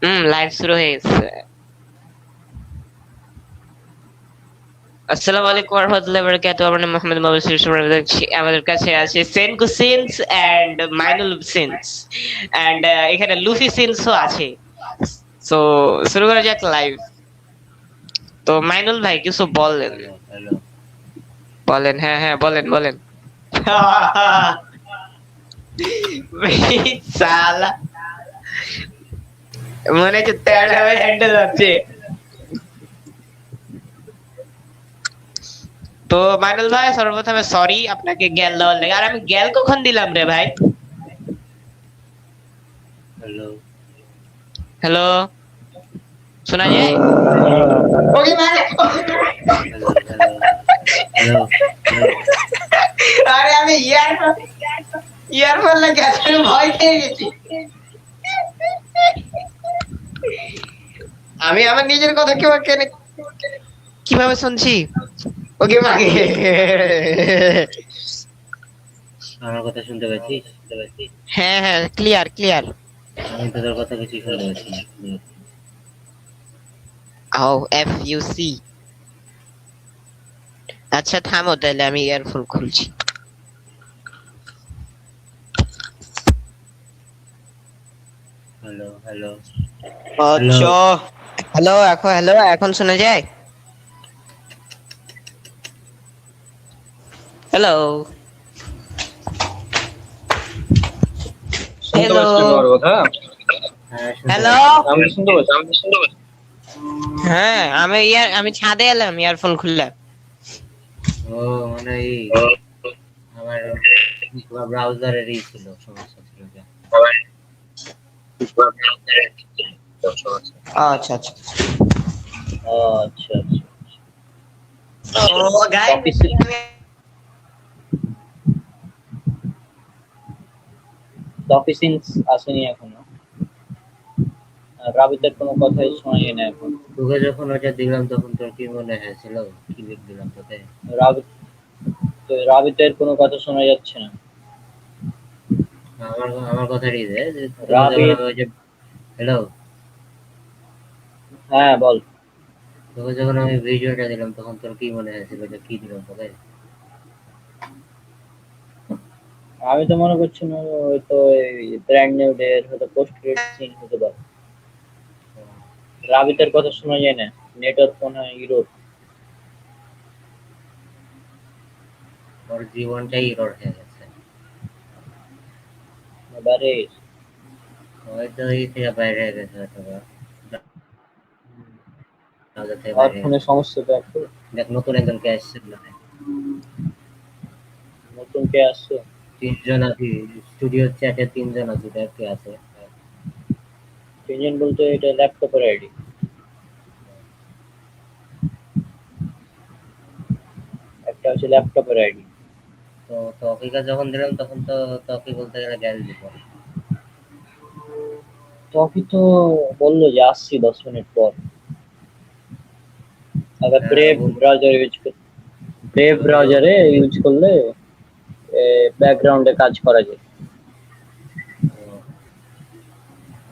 Live শুরু হয়ে গেছে। আসসালামু আলাইকুম ওয়া রাহমাতুল্লাহি ওয়া বারাকাতুহু। আমার নাম মোহাম্মদ মুবাশশির সুমন। আমাদের কাছে আছে Senku sins and Mainul sins and এখানে লুফি সিনসও আছে। সো শুরু করা যাক লাইভ। তো মাইনুল ভাই কিছু বলেন। Hello hello. বলেন, হ্যাঁ হ্যাঁ, বলেন বলেন। সালা মনে হচ্ছে তেড়া হয়ে হ্যান্ডেল যাচ্ছে। তো মাইনুল ভাই সর্বপ্রথমে সরি আপনাকে গ্যাল দেওয়ার লাগে। আর আমি গ্যাল কখন দিলাম রে ভাই? হ্যালো হ্যালো, শোনা যায়? ওকে মানে হ্যালো হ্যালো হ্যালো হ্যালো। আরে আমি ইয়ারফোন ইয়ারফোন লাগিয়ে আসলে ভয় পেয়ে গেছি। আমি আমার নিজের কথা কিভাবে শুনছি? ওকে মাগে আমার কথা শুনতে পাচ্ছিস? হ্যাঁ হ্যাঁ, ক্লিয়ার ক্লিয়ার। আমি তো তোর কথা কিছু শুনতে পাচ্ছি না। ও এফ ইউ সি। আচ্ছা থামো, তাহলে আমি ইয়ারফোন খুলছি। Hello hello hello. আচ্ছা, হ্যালো, এখন শোনা যায়? হ্যালো শুনতে হ্যালো পাচ্ছেন আমার কথা? হ্যাঁ শুনতে হ্যালো। পাচ্ছি। আমি শুনতে পাচ্ছি। হ্যাঁ, আমি ছাদে এলাম ইয়ারফোন খুললাম। ও মানে এই আমার ব্রাউজারেরই ছিল, সমস্যা ছিল যা। আচ্ছা আচ্ছা। ও আচ্ছা আচ্ছা। ও গাই টপিসিন্স আসেনি এখনো। রাবিতের কোনো কথাই শোনা যায় না এখন। তোকে যখন ওটা দিলাম তখন তোর কি মনে হয়েছিল? কি লিখ দিলাম তোকে? রাবিত রাবিতের কোনো কথা শোনা যাচ্ছে না। আমার আমার কথাটাই দে যে তোকে যখন রাবিত, আমি ওই যে হ্যালো, হ্যাঁ বল। তোকে যখন আমি ভিডিওটা দিলাম তখন তোর কি মনে হয়েছিল যে কি দিলাম তোকে? আমি তো মনে করছি না হয়তো এই ব্র্যান্ড নিউ ডে এর হয়তো পোস্ট ক্রেডিট সিন হতে পারে। রাবিতের কথা শোনা যায় না। নেটওয়ার্ক ফোন হয় ইউরোপ। ওর জীবনটাই ইরর হয়ে গেছে। বারে হয়তো এই থেকে বাইরে হয়ে গেছে হয়তো বা browser থেকে আর বাইরে হয়ে ফোনের গেছে। সমস্যা তো একটু। দেখ নতুন একজনকে আসছে মানে নতুন কে আসছে? তিনজন আছি স্টুডিও চ্যাটে, তিনজন আছি, দেখ কে আছে। তিনজন বলতে এটা ল্যাপটপের আইডি। একটা হচ্ছে ল্যাপটপের আইডি। তো তৌফিকা যখন দিলাম তখন তো তৌফিক বলতে গেলে গ্যারেজ দিব। তখন তো বললো যে আসছি 10 মিনিট পর। আবার হ্যাঁ ব্রেভ ব্রাউজার ব্রেভ ব্রাউজারে ইউজ করলে ব্যাকগ্রাউন্ডে কাজ করা যায়।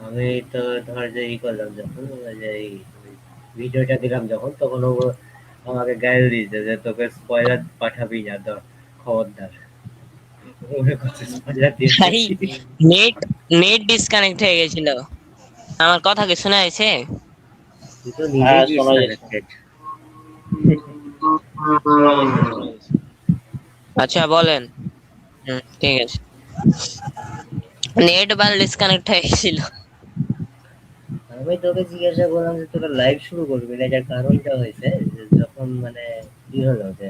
আমি তো ধর যে ই করলাম যখন ওই যে এই ভিডিওটা দিলাম যখন তখন ও আমাকে গাইল দিয়েছে যে তোকে স্পয়লার পাঠাবি না, তো খবরদার। ওরে কত স্পয়লার দিয়েছে। ভাই, নেট নেট ডিসকানেক্ট হয়ে গেছিল। আমার কথা কি শোনা যাচ্ছে? তুই তো নিজে হ্যাঁ শোনা যাচ্ছে। ডিসকানেক্টেড। শোনা যাচ্ছে শোনা যাচ্ছে। আচ্ছা বলেন। ঠিক আছে। নেট বাল ডিসকানেক্ট হয়ে গেছিল। আমি তোকে জিজ্ঞাসা করলাম যে তোরা লাইভ শুরু করবি না, এটার কারণটা হয়েছে যে যখন মানে কি হলো যে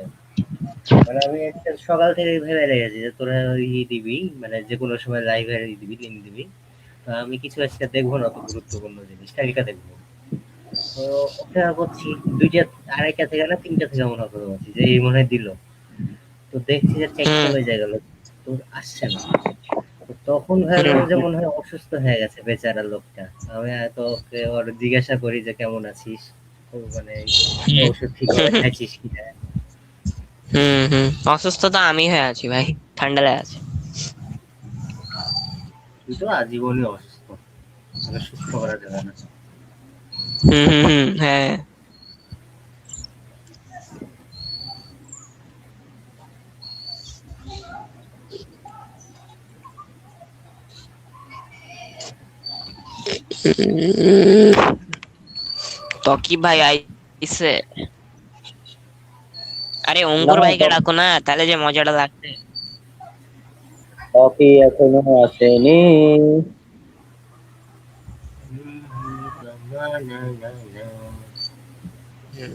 মানে আমি একটা সকাল থেকে ভেবে রেখেছি যে তোরা ই দিবি মানে যে কোনো সময় লাইভে দিবি, লিঙ্ক দিবি। তো আমি কিছু আজকে দেখবো না, তো গুরুত্বপূর্ণ জিনিস তালিকা দেখবো। তো অপেক্ষা করছি দুইটা, আড়াইটা থেকে না তিনটা থেকে মনে অপেক্ষা করছি যে এই মনে হয় দিল। তো দেখছি যে চেকটা হুম বেজে গেল, তো আসছে না। তো তখন হয়ে গেল হুম যে মনে হয় অসুস্থ হয়ে গেছে বেচারা লোকটা। আমি তো ওকে ওর জিজ্ঞাসা করি যে কেমন আছিস, ও মানে ওষুধ ঠিকভাবে খাইছিস কিনা। অসুস্থ তো আমি হয়ে আছি ভাই, ঠান্ডা লেগে আছে। তুই তো আজীবনই অসুস্থ। তাকে সুস্থ করা যাবে না। হ্যাঁ। তকি ভাই আইছে। আরে না, অঙ্কুর ভাইকে ডাকো না, তাহলে যে মজাটা লাগবে। কফি এখনো আসেনি।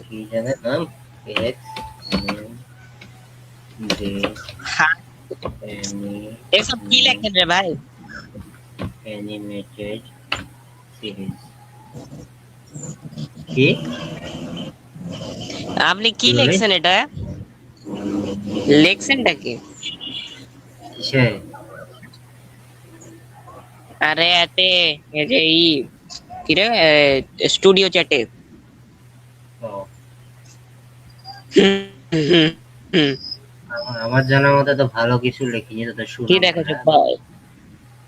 কি জানে নাম? এক্স জে হ্যাঁ, এনি এসব কি লেখেন রে ভাই? Animated series. কি আপনি কি কি বলে? লিখছেন এটা? লিখছেনটা কি? কিসে? আরে এতে এই যে কি রে, স্টুডিও চ্যাটে। ও, হুম, হুম, হুম। আমার জানার মতে তো ভালো কিছু লিখিনি, তো তোর কি সুনাম দেখেছো হ্যাঁ। ভাই?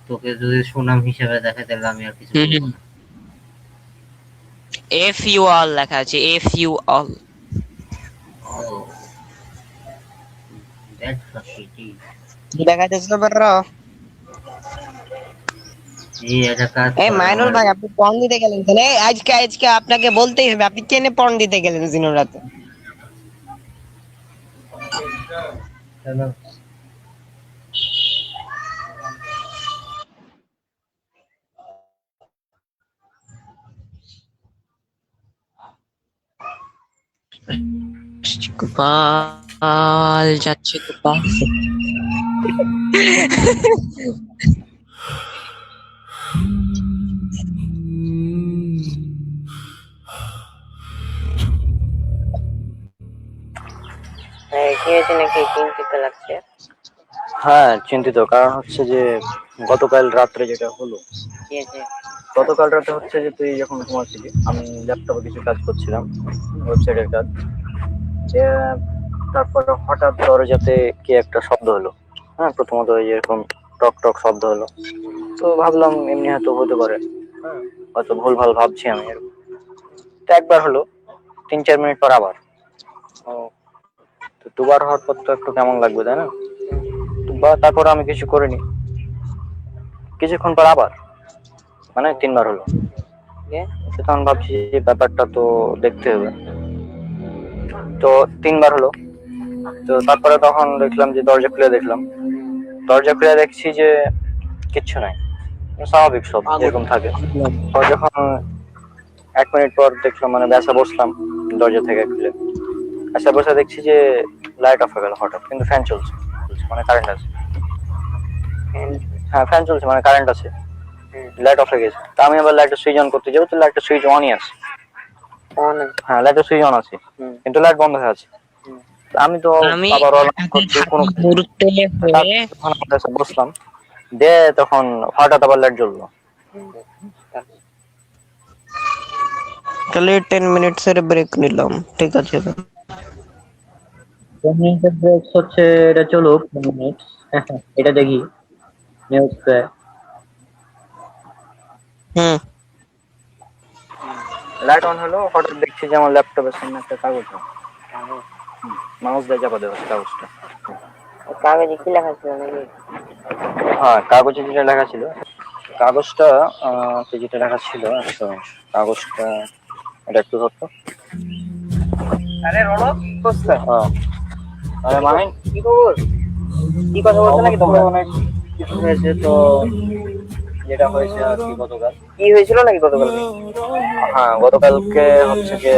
তোকে যদি সুনাম হিসেবে দেখে তাহলে আমি আর কিছু বলবো না। এফ ইউ অল লেখা আছে, F you all. Oh, that's a pity. কি দেখা যাচ্ছে ব্রো? এই একটা কাজ এই কর মাইনুল আমার। ভাই, আপনি পণ দিতে গেলেন কেন? এই আজকে আজকে আপনাকে বলতেই হবে, আপনি কেনে পণ দিতে গেলেন দিনের রাতে? কেন? গোপাল যাচ্ছে, গোপাল। হ্যাঁ, কি হয়েছে নাকি? চিন্তিত লাগছে। হ্যাঁ, চিন্তিত। কারণ হচ্ছে যে গতকাল রাত্রে যেটা হলো, কি হয়েছে? গতকাল রাতে হচ্ছে যে তুই যখন ঘুমাচ্ছিলি আমি ল্যাপটপে কিছু কাজ করছিলাম, ওয়েবসাইটের কাজ। যে তারপরে হঠাৎ দরজাতে কি একটা শব্দ হলো। হ্যাঁ, প্রথমত ওই এরকম টক টক শব্দ হলো। তো ভাবলাম এমনি হয়তো হতে পারে, হ্যাঁ, হয়তো ভুল ভাল ভাবছি আমি এরকম। তো একবার হলো, 3-4 মিনিট পর আবার। ও, তো দুবার হওয়ার পর তো একটু কেমন লাগবে, তাই না? বা তারপর আমি কিছু করিনি, কিছুক্ষণ পর আবার, মানে 3বার হলো। তো তখন ভাবছি যে ব্যাপারটা তো দেখতে হবে। তো 3বার হলো। তো তারপরে তখন দেখলাম যে দরজা খুলে দেখলাম, দরজা খুলে দেখছি যে কিচ্ছু নাই, স্বাভাবিক সব যেরকম থাকে। পর যখন 1 মিনিট পর দেখলাম, মানে বেসা বসলাম দরজা থেকে খুলে, বেসা বসে দেখছি যে লাইট অফ হয়ে গেল হঠাৎ, কিন্তু ফ্যান চলছে, মানে কারেন্ট আছে। হ্যাঁ, ফ্যান চলছে মানে কারেন্ট আছে, লাইট অফ হয়ে গেছে। তা আমি আবার লাইটের সুইচ অন করতে যাবো, তো লাইটের সুইচ অনই আছে। হ্যাঁ, লাইটের সুইচ অন আছে, কিন্তু লাইট বন্ধ হয়ে আছে। তো আমি তো আমি আবার অন একাকি করছি কোনো থাকা মুহূর্তে হয়ে তখন আমার কাছে বসলাম, দে তখন হঠাৎ আবার লাইট জ্বললো। তাহলে 10 মিনিটস এর ব্রেক নিলাম, ঠিক আছে? 10 মিনিটের ব্রেক হচ্ছে, এটা চলুক 10 মিনিট। এটা দেখি নিউজ। হুম। লাইট অন হলো, হঠাৎ দেখছি যে আমার ল্যাপটপের সামনে একটা কাগজ আছে। মাউস দিয়ে চাপা দেওয়া আছে কাগজটা। কাগজে কি লেখা ছিল নাকি? হ্যাঁ, কাগজে যেটা লেখা ছিল, কাগজটা তো যেটা লেখা ছিল, তো কাগজটা এটা একটু ধরতো। আরে রনক, কোথায়? আরে মাহিন, কি খবর? কি কথা বলছো নাকি তোমরা? অনেক কিছু হয়েছে তো, যেটা হয়েছে আর কি গতকাল। কি হয়েছিল নাকি গতকাল? হ্যাঁ, গতকালকে হচ্ছে যে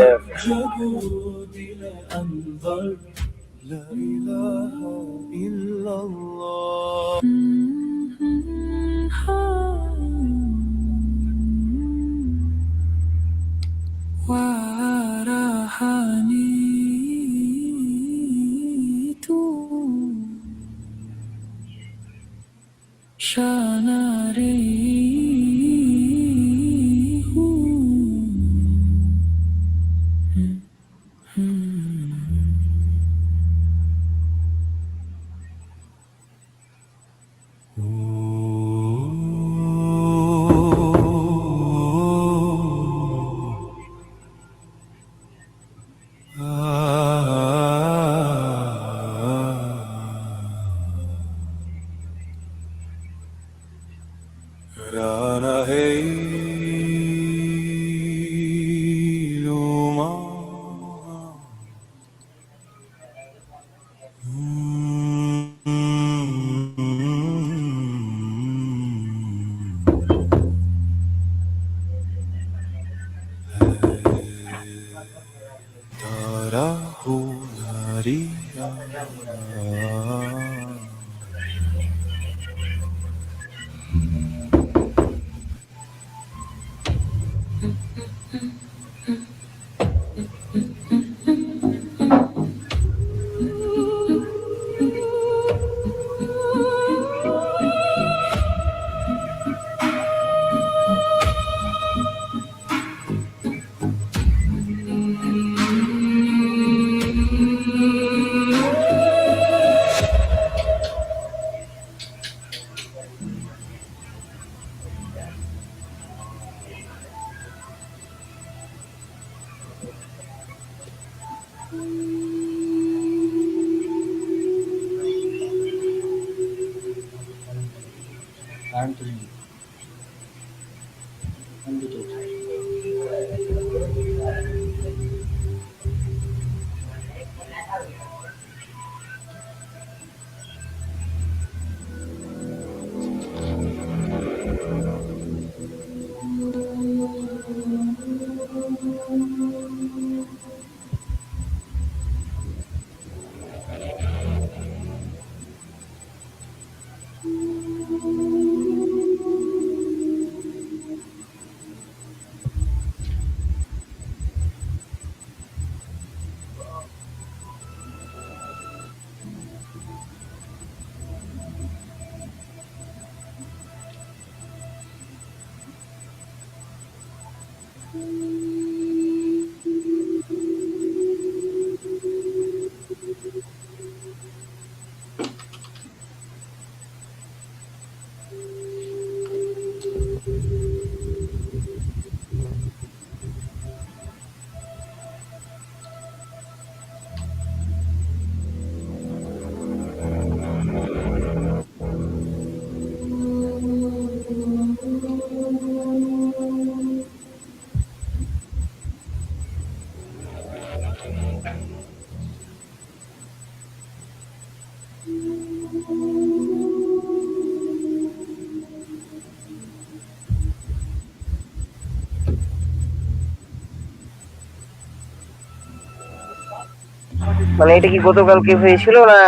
মানে এটা কি গতকালকে হয়েছিল না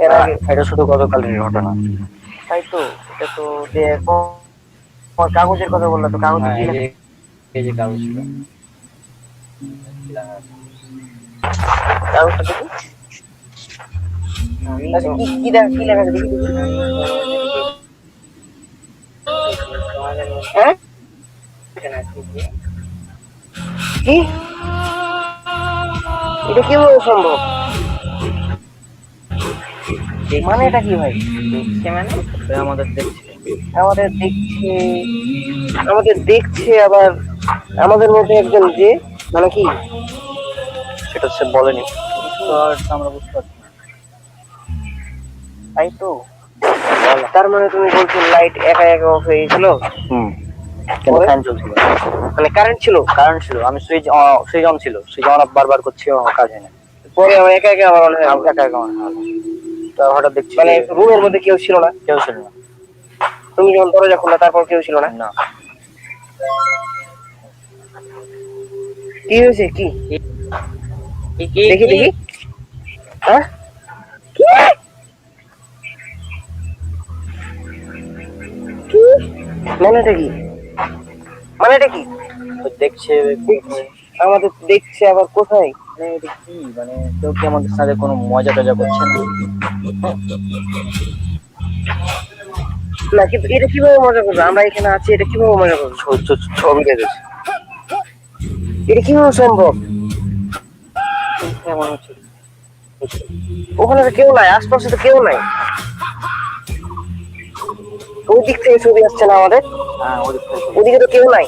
এর আগে? এটা শুধু গতকালের ঘটনা। তাই তো, এটা তো দেখো, তোমার কাগজের কথা বললা তো, কাগজে কি লেখা? এই যে কাগজটা, কাগজটা দেখি। আচ্ছা, কি কি লেখা, কি লেখা আছে দেখি দেখি। হ্যাঁ, কি এটা কিভাবে সম্ভব? মানে এটা কি ভাই? দেখছে মানে আমাদের দেখছে, আমাদের দেখছে, আমাদের দেখছে আবার আমাদের মধ্যে একজন যে, মানে কি সেটা সে বলেনি, তো আর আমরা বুঝতে পারছি না। তাই তো, তার মানে তুমি বলছো লাইট একা একা অফ হয়ে গেছিল? কিন্তু ফ্যান চলছিল, মানে কারেন্ট ছিল? কারেন্ট ছিল, আমি সুইচ সুইচ অন ছিল, সুইচ অন অফ বারবার করছি, কাজ হয় না। পরে আমার একা একা আমার মনে হয় একা একা মনে হয়। তো হঠাৎ দেখছি মানে রুমের মধ্যে কেউ ছিল না? কেউ ছিল না। তুমি যখন দরজা খুললা তারপর কেউ ছিল না? না। কি হয়েছে কি? দেখি দেখি। হ্যাঁ, কি কি মানেটা কি? মানেটা কি? দেখছে, আমাদের দেখছে আবার কোথায়? মানে এটা কি, মানে কেউ কি আমাদের সাথে কোনো মজা টজা করছে না? না, কিন্তু এটা কিভাবে মজা করবে? আমরা এখানে আছি, এটা কিভাবে মজা করবে? ছবি দেখেছে, এটা কিভাবে সম্ভব? কেমন হচ্ছে, ওখানে তো কেউ নাই, আশপাশে তো কেউ নাই। ওই দিক থেকে ছবি আসছে না আমাদের? হ্যাঁ ওদিকে তো কেউ নাই।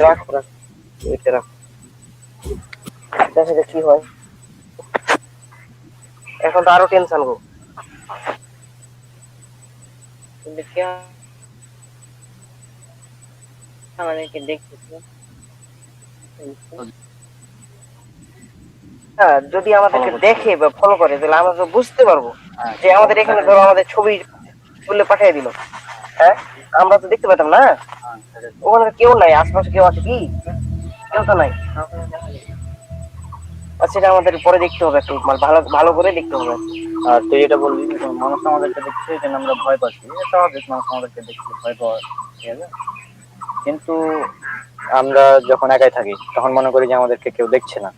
রাখ রাখ, ওইটা রাখ, দেখা যাক কি হয়। এখন তো আরো টেনশন গো। কিন্তু কেউ আমাদেরকে দেখতেছে। হ্যাঁ, যদি আমাদেরকে দেখে বা ফলো করে তাহলে আমরা তো বুঝতে পারবো যে আমাদের এখানে ধরো আমাদের ছবি তুলে পাঠিয়ে দিল, হ্যাঁ আমরা তো দেখতে পেতাম না। ওখানে তো কেউ নাই, আশপাশে কেউ আছে কি? কেউ তো নাই। আর সেটা আমাদের পরে দেখতে হবে, একটু মানে ভালো ভালো করে দেখতে হবে। আর তুই এটা বলবি যে মানুষ আমাদেরকে দেখছে এই জন্য আমরা ভয় পাচ্ছি, এটা স্বাভাবিক, মানুষ আমাদেরকে দেখছে ভয় পাওয়া, ঠিক আছে। কিন্তু আমরা যখন একাই থাকি তখন মনে করি যে আমাদেরকে কেউ দেখছে না।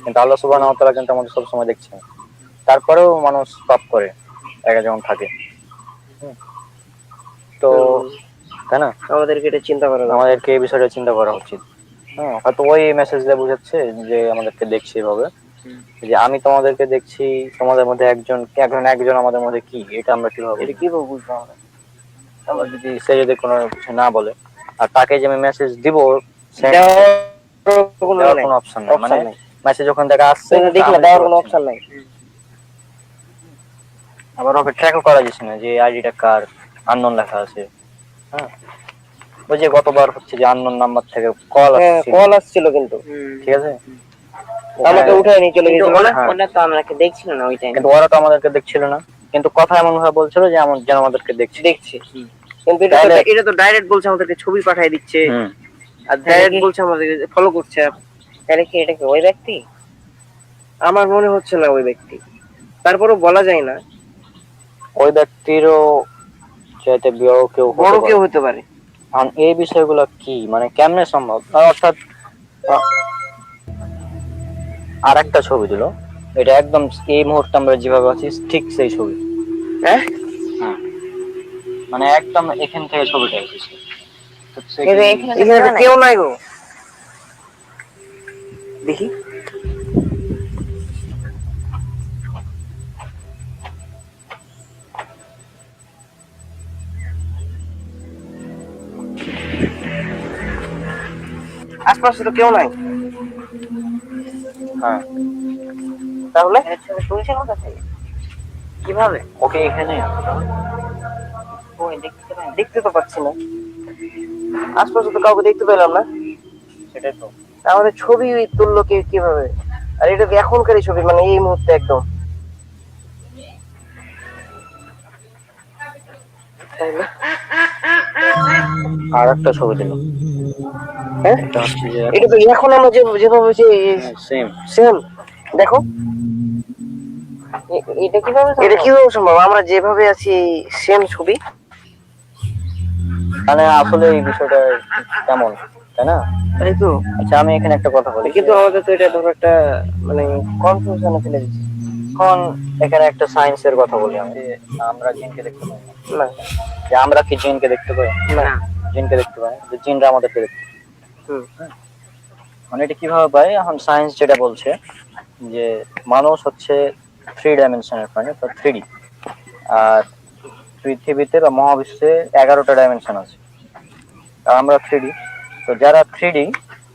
কিন্তু আল্লাহ সুবহানাহু ওয়া তাআলা কিন্তু আমাদের সবসময় দেখছেন, তারপরেও মানুষ পাপ করে একা যখন থাকে। তো তাই না, আমাদেরকে এটা চিন্তা করা দরকার। আমাদেরকে এই বিষয়টা চিন্তা করা উচিত। হ্যাঁ, হয়তো ওই মেসেজ দিয়ে বুঝাচ্ছে যে আমাদেরকে দেখছে এভাবে, যে আমি তোমাদেরকে দেখছি, তোমাদের মধ্যে একজন একজন আমাদের মধ্যে কি, এটা আমরা কিভাবে এটা কিভাবে বুঝবো আমরা? আমরা যদি সে যদি কোনো কিছু না বলে, আর তাকে যে আমি মেসেজ দিব দেওয়ার কোনো অপশন নেই, মানে মেসেজ ওখান থেকে আসছে দেখলে দেওয়ার কোনো অপশন নাই। আবার ওকে ট্র্যাকও করা যাচ্ছে না যে আইডিটা কার, আননোন লেখা আছে। হ্যাঁ, ওই যে গতবার হচ্ছে যে আননোন নাম্বার থেকে কল আসছিল কিন্তু, ঠিক আছে, আমাকে উঠায় নিয়ে চলে গেছিল না, হ্যাঁ। ওটা তো আমাকে দেখছিল না ওই টাইমে। কিন্তু ওরা তো আমাদেরকে দেখছিল না, কিন্তু কথা এমন ভাবে বলছিল যে যেন আমাদেরকে দেখছে। কিন্তু এটা তো ডাইরেক্ট বলছে আমাদেরকে ছবি পাঠিয়ে দিচ্ছে, আর ডাইরেক্ট বলছে আমাদেরকে ফলো করছে। তাহলে কি এটা কি ওই ব্যক্তি? আমার মনে হচ্ছে না ওই ব্যক্তি, তারপরও বলা যায় না। ওই ব্যক্তিরও চাইতে বড় কেউ হতে পারে। কারণ এই বিষয়গুলো কি মানে কেমনে সম্ভব, অর্থাৎ আর একটা ছবি দিল, এটা একদম এই মুহূর্তে আমরা যেভাবে আছি ঠিক সেই ছবি। হ্যাঁ, মানে একদম এখান থেকে ছবিটা এসেছে। এখানে তো কেউ নাই গো, দেখি। আশপাশে তো কেউ নাই। হ্যাঁ, তাহলে তুলছে কোথা থেকে, কিভাবে? ওকে এখানে দেখতে তো পাচ্ছি না, আশপাশে তো কাউকে দেখতে পেলাম না। সেটাই তো। আমাদের ছবি তুললো কিভাবে? আর এটা তো এখনকারই ছবি, মানে এই মুহূর্তে একদম। আর একটা ছবি দিল, হ্যাঁ এটা হচ্ছে যে এটা তো এখন আমরা যেভাবে সেম সেম। দেখো এটা কিভাবে সম্ভব? আমরা যেভাবে আছি সেম ছবি। মানে আসলে এই বিষয়টা কেমন, তাই না? তাই তো। আচ্ছা, আমি এখানে একটা কথা বলি, কিন্তু আমাদের তো এটা ধরো একটা মানে কনফিউশনে ফেলে দিচ্ছে। এখন এখানে একটা সায়েন্সের কথা বলি আমি, আমরা জিনকে দেখতে পাই না, যে আমরা কি জিনকে দেখতে পাই? না, জিনকে দেখতে পাই, যে জিনরা আমাদেরকে দেখতে হুম, মানে এটা কিভাবে পাই? এখন সায়েন্স যেটা বলছে যে মানুষ হচ্ছে 3 ডাইমেনশনের প্রাণী, তো 3D, আর পৃথিবীতে বা মহাবিশ্বে 11টা ডাইমেনশন আছে, আর আমরা 3D। তো যারা 3D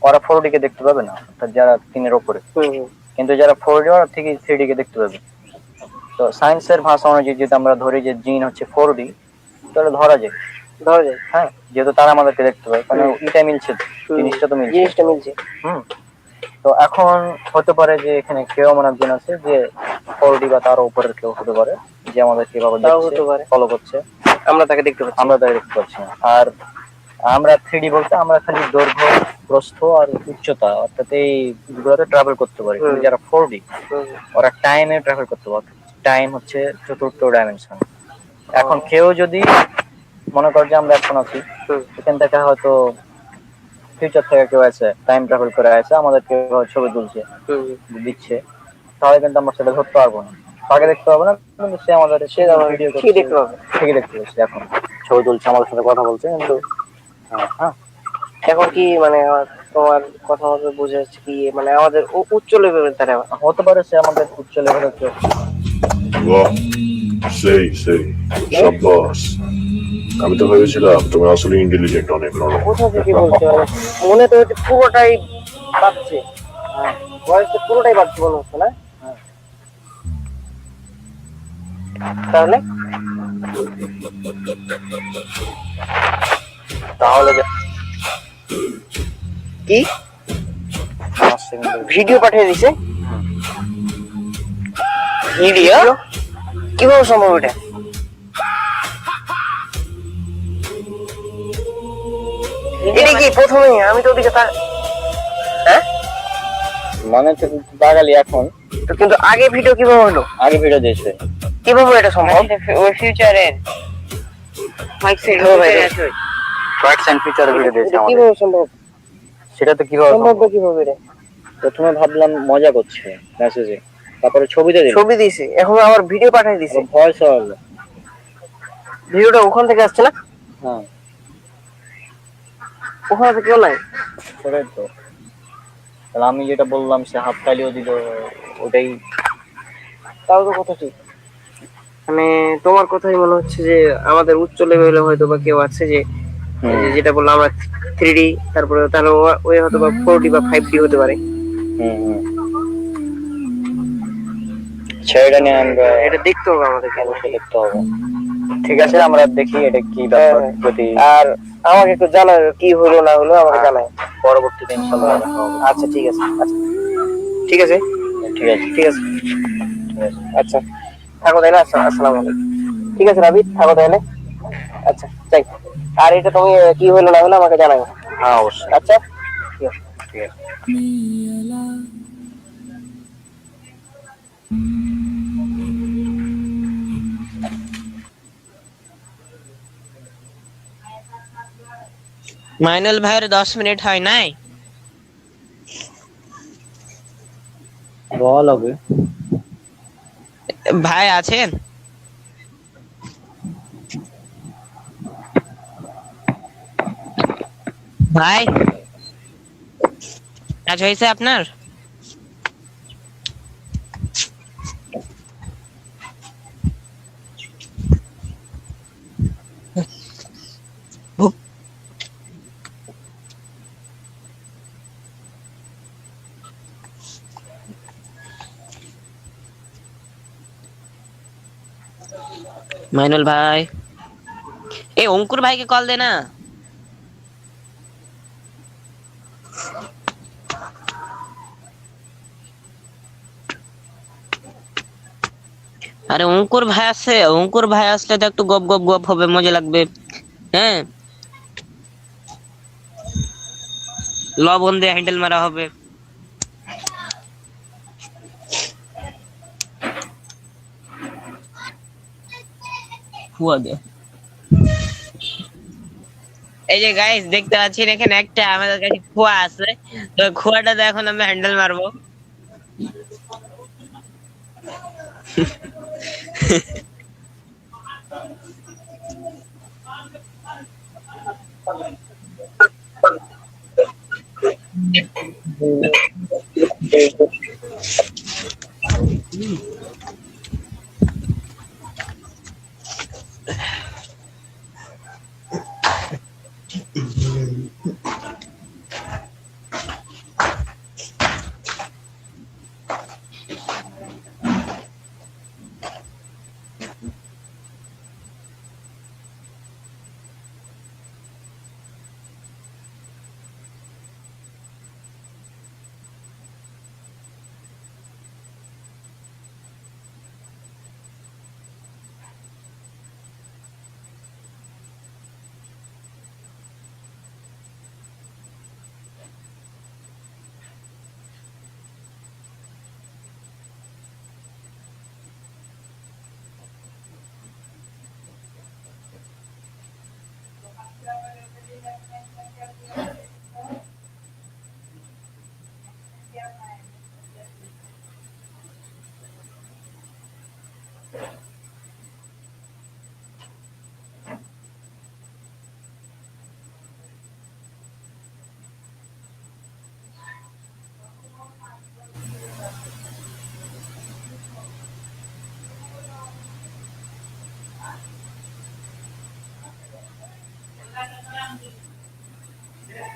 ওরা 4D কে দেখতে পাবে না, অর্থাৎ যারা 3 এর উপরে, কিন্তু যারা 4D ওরা ঠিকই 3D কে দেখতে পাবে। তো সায়েন্সের ভাষা অনুযায়ী যদি আমরা ধরি যে জিন হচ্ছে 4D, তাহলে ধরা যায়, হ্যাঁ, যেহেতু তারা আমাদেরকে দেখতে পায়, কারণ এটা মিলছে, জিনিসটা তো মিলছে। তো এখন হতে পারে যে এখানে কেউ এমন একজন আছে যে 4D বা তার উপরের কেউ হতে পারে, যে আমাদেরকে এভাবে দেখছে, ফলো করছে, আমরা তাকে দেখতে পাচ্ছি না। আর আমরা 3D বলতে আমরা খালি দৈর্ঘ্য, প্রস্থ আর উচ্চতা, অর্থাৎ এই গুলোতে ট্রাভেল করতে পারি। কিন্তু যারা 4D ওরা টাইমে ট্রাভেল করতে পারে, টাইম হচ্ছে 4র্থ ডাইমেনশন। এখন কেউ যদি মনে কর যে আমরা এখন আছি, এখান থেকে হয়তো ফিউচার থেকে কেউ আছে, টাইম ট্রাভেল করে আছে, আমাদেরকে ছবি তুলছে, দিচ্ছে, তাহলে কিন্তু আমরা সেটা ধরতে পারবো না, তাকে দেখতে পাবো না, কিন্তু সে আমাদের ভিডিও ঠিকই দেখতে পাচ্ছে, এখন ছবি তুলছে, আমাদের সাথে কথা বলছে, কিন্তু হ্যাঁ। এখন কি মানে তোমার কথা মতো বোঝা যাচ্ছে কি মানে আমাদের উচ্চ লেভেলের তারা হতে পারে, সে আমাদের উচ্চ লেভেলের কেউ। বাহ, সেই সাব্বাস। আমি তো ভেবেছিলাম তুমি আসলে ইন্টেলিজেন্ট অনেক। কোথা থেকে বলছো? মনে তো হচ্ছে পুরোটাই বাজছে, ভয়েসটা পুরোটাই বাজছে মনে হচ্ছে না? তাহলে তাহলে কি 5 সেকেন্ডের ভিডিও পাঠিয়ে দিছে? ভিডিও কিভাবে সম্ভব এটা? এটা কি প্রথমে আমি তো ওদিকে হ্যাঁ মানে তো বাগালি এখন তো, কিন্তু আগে ভিডিও কিভাবে হলো? আগে ভিডিও দিয়েছে। কিভাবে এটা সম্ভব? ওই ফিউচারের ফ্যাক্টস এন্ড ফিচারে ভিডিও দিয়েছে আমাদের। কিভাবে সম্ভব? সেটা তো কিভাবে সম্ভব সম্ভব? কিভাবে এটা? প্রথমে ভাবলাম মজা করছে মেসেজে, তারপরে ছবিতে দিল, ছবি দিছে, এখন আবার ভিডিও পাঠিয়ে দিছে। ভয়েস হলো। ভিডিওটা ওখান থেকে আসছে না? হ্যাঁ ওখানে থেকে নাই। সেটাই তো। তাহলে আমি যেটা বললাম সে হাত তালিও দিল, ওটাই। তাও তো কথা ঠিক। মানে তোমার কথাই মনে হচ্ছে যে আমাদের উচ্চ লেভেলে হয়তো বা কেউ আছে যে যেটা বললাম আমরা 3D, তারপরে তাহলে ওই হয়তো বা 4D বা 5D হতে পারে। সেটা নিয়ে আমরা এটা দেখতে হবে আমাদেরকে। অবশ্যই দেখতে হবে। ঠিক আছে, আমরা দেখি এটা কি ব্যাপার। যদি আর আমাকে একটু জানাও কি হলো না হলো, আমাকে জানাও পরবর্তীতে ইনশাআল্লাহ দেখা হবে। আচ্ছা ঠিক আছে। আচ্ছা ঠিক আছে। ঠিক আছে ঠিক আছে ঠিক আছে। আচ্ছা থাকো তাহলে। আসসালামু আলাইকুম। ঠিক আছে রাবি, থাকো তাহলে। আচ্ছা যাই। আর এটা তুমি কি হলো না হলো আমাকে জানাও। হ্যাঁ অবশ্যই। আচ্ছা ঠিক আছে। ঠিক আছে। মাইনুল ভাইয়ের 10 মিনিট হয় নাই? বল হবে। ভাই আছেন? ভাই কাজ হয়েছে আপনার? মাইনুল ভাই, এ অঙ্কুর ভাইকে কল দে না। আরে অঙ্কুর ভাই আছে, অঙ্কুর ভাই আসলে তো একটু গপ গপ গপ হবে, মজা লাগবে। হ্যাঁ, লবণ দিয়ে হ্যান্ডেল মারা হবে। ফুয়া দে। এই যে গাইস দেখতে পাচ্ছেন এখানে একটা আমাদের কাছে খোয়া আছে, তো খোয়াটা তো এখন আমরা হ্যান্ডেল মারবো।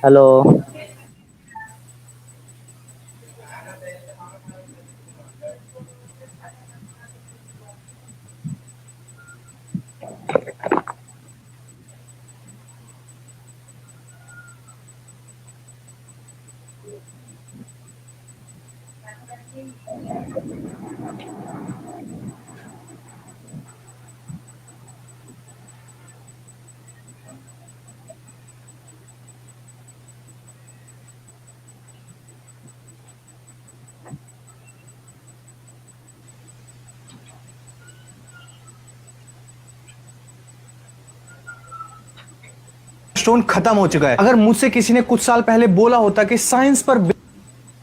হ্যালো। स्टोन खत्म हो चुका है। अगर मुझसे किसी ने कुछ साल पहले बोला होता कि साइंस पर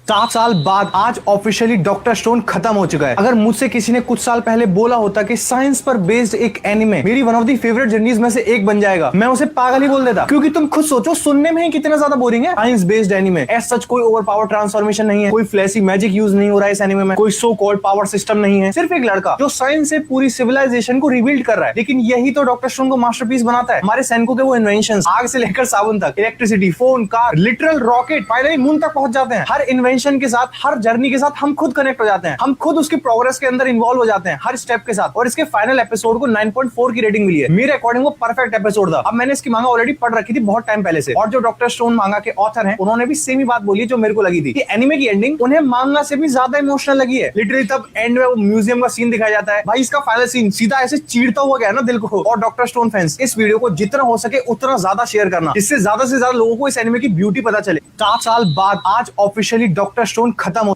7 साल बाद आज ऑफिशियली डॉक्टर स्टोन खत्म हो चुका है। अगर मुझसे किसी ने कुछ साल पहले बोला होता कि साइंस पर बेस्ड एक एनिमे मेरी one of the favourite journeys में से एक बन जाएगा, मैं उसे पागल ही बोल देता। क्योंकि तुम खुद सोचो, सुनने में ही कितना ज्यादा बोरिंग है। Science based anime, as such कोई ओवर पावर ट्रांसफॉर्मेशन नहीं है, कोई फ्लैशी मैजिक यूज नहीं हो रहा है इस एनिमे में, कोई सो कॉल्ड पावर सिस्टम नहीं है, सिर्फ एक लड़का जो साइंस से पूरी सिविलाइजेशन को रिबिल्ड कर रहा है। लेकिन यही तो डॉक्टर स्टोन को मास्टरपीस बनाता है। हमारे सैनिकों के वो इन्वेंशंस, आग से लेकर साबुन तक, electricity, phone, car, literal rocket, finally moon तक पहुंच जाते हैं। हर इन्वेंशन के साथ, हर जर्नी के साथ हम खुद कनेक्ट हो जाते हैं, हम खुद उसकी प्रोग्रेस के अंदर इन्वॉल्व हो जाते हैं हर स्टेप के साथ। और इसके फाइनल एपिसोड को 9.4 की रेटिंग मिली है। मेरे अकॉर्डिंग वो परफेक्ट एपिसोड था। अब मैंने इसकी मांगा ऑलरेडी पढ़ रखी थी बहुत टाइम पहले से, और जो डॉक्टर स्टोन मांगा के ऑथर हैं उन्होंने भी सेम ही बात बोली जो मेरे को लगी थी कि एनिमे की एंडिंग उन्हें मांगा से भी ज्यादा इमोशनल लगी है। लिटरली तब एंड में वो म्यूजियम का सीन दिखाया जाता है, भाई इसका फाइनल सीन सीधा ऐसे चीरता हुआ गया ना दिल को। और डॉक्टर स्टोन फैंस, इस वीडियो को जितना हो सके उतना ज्यादा शेयर करना, जिससे ज्यादा से ज्यादा लोगों को इस एनिमे की ब्यूटी पता चले। 7 साल बाद आज ऑफिशियली डॉक्टर स्टोन खत्म हो।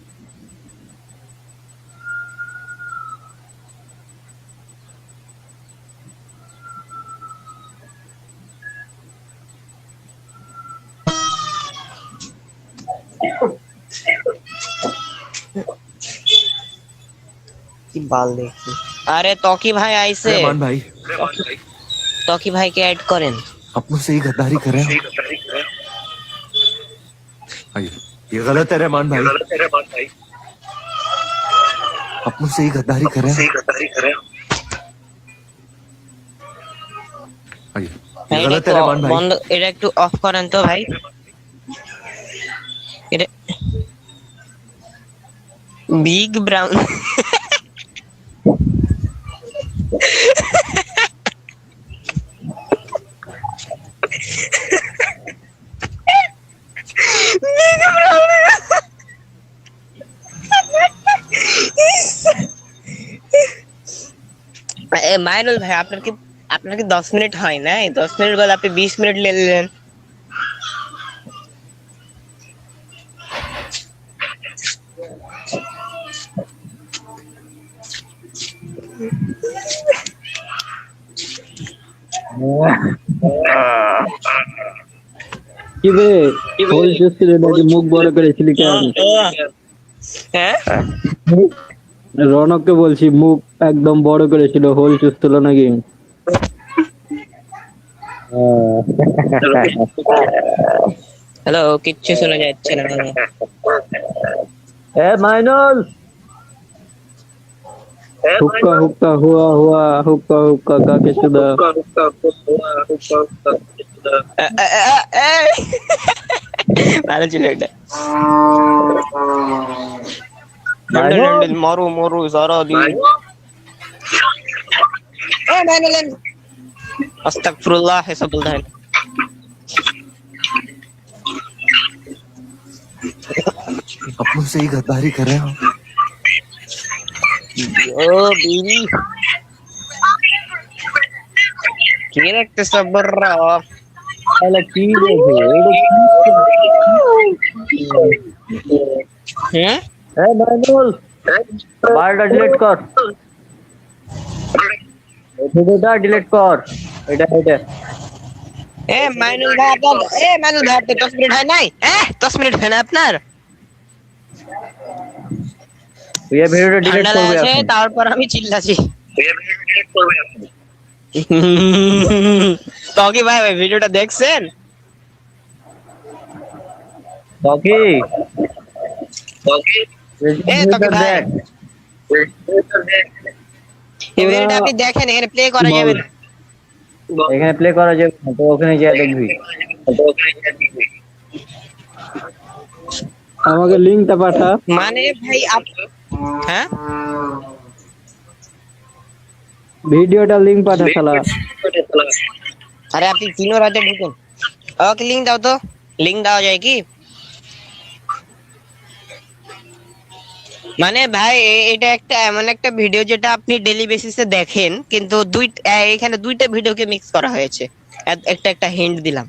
কি বাল দেখি। আরে তকি ভাই আইছে, रहमान भाई তকি ভাইকে ऐड করেন। अपनों से ही गद्दारी कर रहे हैं भाई, ये गलत है रहमान भाई, अपनों से ही गद्दारी कर रहे हैं भाई, ये এটা गलत একটু है रहमान भाई। বন্ধ, এটা একটু অফ করেন তো ভাই। এটা বিগ ব্রাউন মাইনুল ভাই, আপনার কি 10 মিনিট হয় নাই? 10 মিনিট বলে আপনি 20 মিনিট নিলেন। কি রে হোল চুষছিল নাকি মুখ বড় করেছিলি কেন? হ্যাঁ রনককে বলছি মুখ একদম বড় করেছিল, হোল চুষছিল নাকি? হ্যালো, কিচ্ছু শোনা যাচ্ছে না। এ মাইনুল, হুক্কা হুক্কা হুয়া হুয়া হুক্কা হুক্কা কাকে সুদা। ভালো ছিল এটা। মরু মরু সারা দিন। আস্তাগফিরুল্লাহ ऐसा बोलता है। अपनों से ही गद्दारी कर रहे हैं ও বিড়ি কি রাখতে সবর তাহলে কি রে হ্যাঁ এ মাইনুল, বারটা ডিলিট কর, ভিডিওটা ডিলিট কর। এটা এ মাইনুল ভাই আপনার, মাইনুল ভাই আপনার 10 মিনিট হয় নাই? 10 মিনিট হয় না আপনার? তুই এই ভিডিওটা ডিলিট ঠান্ডা করবি লাগছে, এখন। তারপর আমি চিল্লাছি। তকি ভাই ওই ভিডিওটা দেখছেন? তকি তকি ভাই এই ভিডিওটা আপনি দেখেন, এখানে প্লে করা যাবে না। এখানে প্লে করা যাবে না, তো ওখানে যা দেখবি। আমাকে লিংকটা পাঠা। মানে ভাই হ্যাঁ ভিডিওটা লিংক পাঠা শালা। আরে আপনি 3 রাতে ঢুকুন, ওকে লিংক দাও তো। লিংক দেওয়া যায় কি? মানে ভাই এটা একটা এমন একটা ভিডিও যেটা আপনি ডেইলি বেসিসে দেখেন, কিন্তু এখানে দুইটা ভিডিওকে মিক্স করা হয়েছে। একটা একটা হিন্ট দিলাম।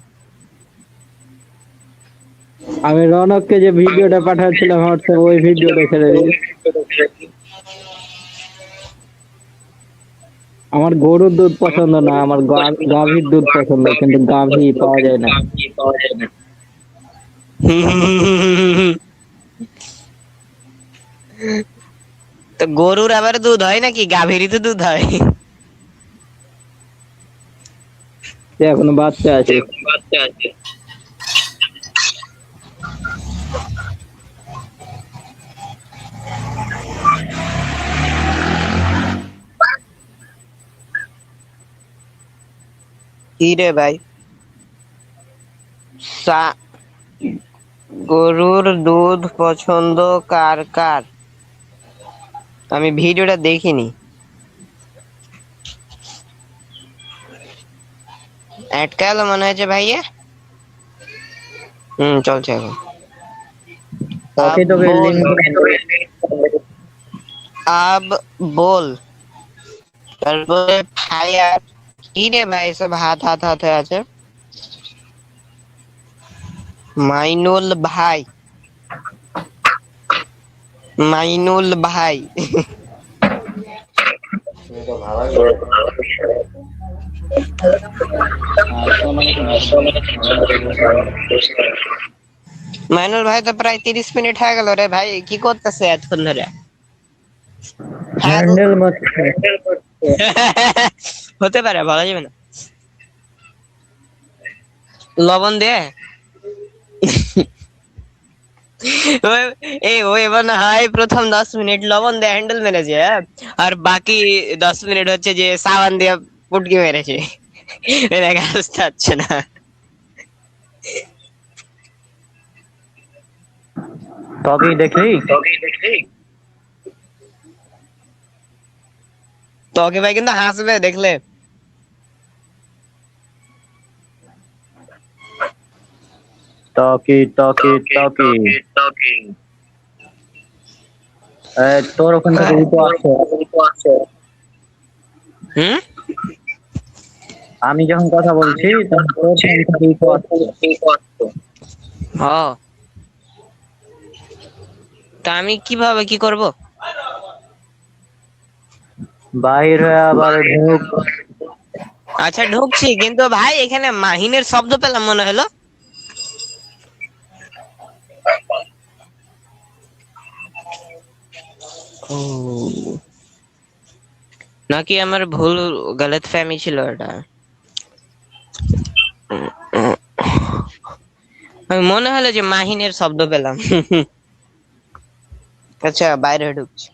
আমি রনককে যে ভিডিওটা পাঠাচ্ছিলাম হোয়াটসঅ্যাপ ওই ভিডিওটা ছেড়ে দিই। আমার গরুর দুধ পছন্দ না, আমার গাভীর দুধ পছন্দ, কিন্তু গাভী পাওয়া যায় না। তো গরুর আবার দুধ হয় নাকি? গাভীরই তো দুধ হয়। সে এখনো বাচ্চা আছে। কি রে ভাই? সা- গরুর দুধ পছন্দ কার কার? আমি ভিডিওটা দেখিনি। আটকালো মনে হয়েছে ভাইয়া। চলছে এখন। তোকে আব তোকে বল, লিঙ্ক আব বল। তারপরে ফায়ার। কি রে ভাই, সব হাত হাত হাত হয়ে আছে। মাইনুল ভাই, মাইনুল ভাই। তুমি তো ভাবাই বলো। মাইনুল ভাই তো প্রায় 30 মিনিট হয়ে গেল রে ভাই, কি করতেছে এতক্ষণ ধরে? হ্যাঁ হ্যান্ডেল মত। হতে পারে, বলা যাবে না। লবণ দে। ও এবার না হয় প্রথম 10 মিনিট লবণ দিয়ে হ্যান্ডেল মেরেছে, হ্যাঁ? আর বাকি 10 মিনিট হচ্ছে যে সাবান দিয়ে পুটকি মেরেছে। এটা বুঝতে পারছে না। তবেই দেখলি তোকে ভাই কিন্তু হাসবে দেখলে। টকি টকি টকি তোর ওখান থেকে ইকো আসছে। হুম। আমি যখন কথা বলছি তখন তোর ওখান থেকে ইকো আসছে। ও, তা আমি কিভাবে কি করব? বাহির হয়ে আবার ঢুক। আচ্ছা ঢুকছি, কিন্তু ভাই এখানে মাহিনের শব্দ পেলাম মনে হলো। ও, নাকি আমার ভুল, গলত ফ্যামি ছিল এটা। আমি মনে হলো যে মাহিনের শব্দ পেলাম। আচ্ছা বাইরে ঢুকছি।